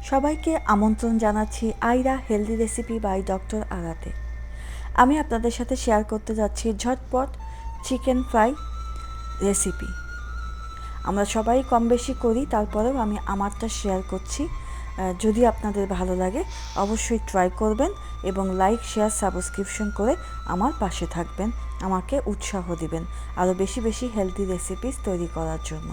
সবাইকে আমন্ত্রণ জানাচ্ছি আইরা হেলদি রেসিপি বাই ডক্টর আরাতে। আমি আপনাদের সাথে শেয়ার করতে যাচ্ছি ঝটপট চিকেন ফ্রাই রেসিপি। আমরা সবাই কম বেশি করি, তারপরেও আমি আমারটা শেয়ার করছি। যদি আপনাদের ভালো লাগে অবশ্যই ট্রাই করবেন এবং লাইক, শেয়ার, সাবস্ক্রিপশন করে আমার পাশে থাকবেন, আমাকে উৎসাহ দিবেন আরও বেশি বেশি হেলদি রেসিপিস তৈরি করার জন্য।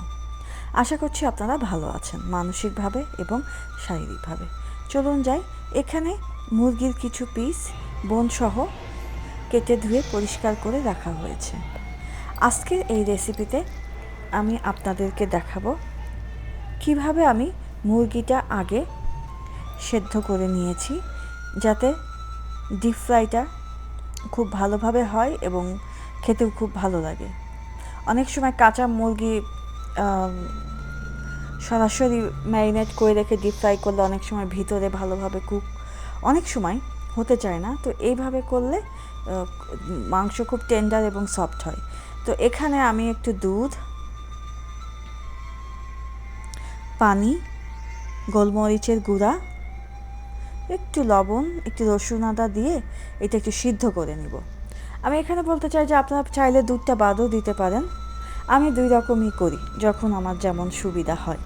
আশা করছি আপনারা ভালো আছেন মানসিকভাবে এবং শারীরিকভাবে। চলুন যাই। এখানে মুরগির কিছু পিস বোনসহ কেটে ধুয়ে পরিষ্কার করে রাখা হয়েছে। আজকের এই রেসিপিতে আমি আপনাদেরকে দেখাবো কিভাবে আমি মুরগিটা আগে সেদ্ধ করে নিয়েছি, যাতে ডিপ ফ্রাইটা খুব ভালোভাবে হয় এবং খেতেও খুব ভালো লাগে। অনেক সময় কাঁচা মুরগি সরাসরি ম্যারিনেট করে রেখে ডিপ ফ্রাই করলে অনেক সময় ভিতরে ভালোভাবে কুক অনেক সময় হতে চায় না, তো এইভাবে করলে মাংস খুব টেন্ডার এবং সফট হয়। তো এখানে আমি একটু দুধ, পানি, গোলমরিচের গুঁড়া, একটু লবণ, একটু রসুন আদা দিয়ে এটা একটু সিদ্ধ করে নিব। আমি এখানে বলতে চাই যে আপনারা চাইলে দুধটা বাদও দিতে পারেন। আমি দুই রকমই করি, যখন আমার যেমন সুবিধা হয়,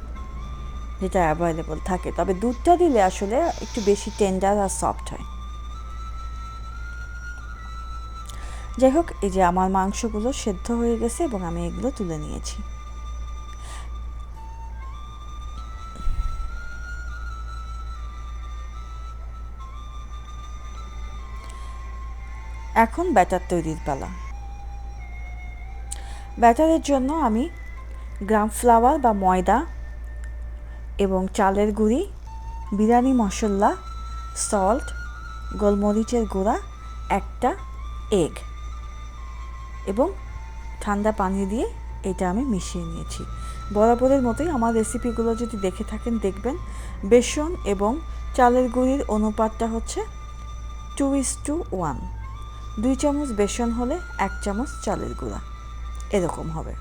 যেটা অ্যাভেলেবল থাকে। তবে দুধটা দিলে আসলে একটু বেশি টেন্ডার আর সফট হয়। যাই হোক, এই যে আমার মাংসগুলো সেদ্ধ হয়ে গেছে এবং আমি এগুলো তুলে নিয়েছি। এখন ব্যাটার তৈরির পালা। ব্যাটারের জন্য আমি গ্রাম ফ্লাওয়ার বা ময়দা এবং চালের গুঁড়ি, বিরিয়ানি মশলা, সল্ট, গোলমরিচের গুঁড়া, একটা এগ এবং ঠান্ডা পানি দিয়ে এটা আমি মিশিয়ে নিয়েছি। বরাবরের মতোই আমার রেসিপিগুলো যদি দেখে থাকেন দেখবেন বেসন এবং চালের গুঁড়ির অনুপাতটা হচ্ছে 2:1। 2 চামচ বেসন হলে 1 চামচ চালের গুঁড়া, এরকম হবে।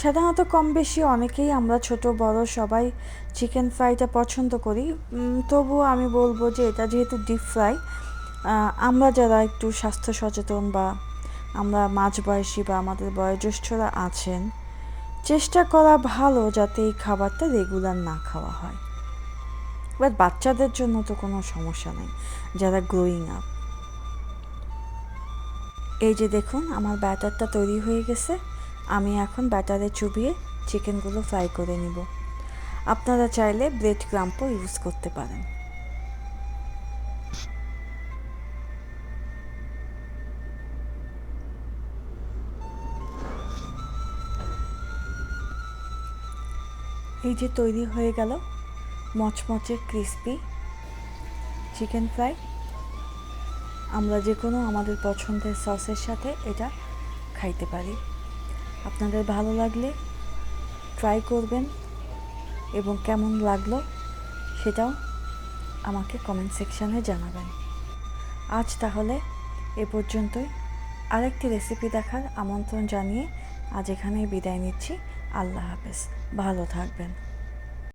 সাধারণত কম বেশি অনেকেই আমরা ছোট বড় সবাই চিকেন ফ্রাইটা পছন্দ করি, তবুও আমি বলবো যে এটা যেহেতু ডিপ ফ্রাই, আমরা যারা একটু স্বাস্থ্য সচেতন বা আমরা মাঝবয়সী বা আমাদের বয়োজ্যেষ্ঠরা আছেন, চেষ্টা করা ভালো যাতে এই খাবারটা রেগুলার না খাওয়া হয়। বাট বাচ্চাদের জন্য তো কোনো সমস্যা নেই, যারা গ্রোয়িং আপ। এই যে দেখুন আমার ব্যাটারটা তৈরি হয়ে গেছে। আমি এখন ব্যাটারে চুবিয়ে চিকেনগুলো ফ্রাই করে নিব। আপনারা চাইলে ব্রেড ক্রাম্পও ইউজ করতে পারেন। এই যে তৈরি হয়ে গেল মচমচে ক্রিসপি চিকেন ফ্রাই। আমরা যে কোনো আমাদের পছন্দের সসের সাথে এটা খাইতে পারি। আপনাদের ভালো লাগলে ট্রাই করবেন এবং কেমন লাগলো সেটাও আমাকে কমেন্ট সেকশানে জানাবেন। আজ তাহলে এ পর্যন্তই। আরেকটি রেসিপি দেখার আমন্ত্রণ জানিয়ে আজ এখানেই বিদায় নিচ্ছি। আল্লাহ হাফেজ, ভালো থাকবেন।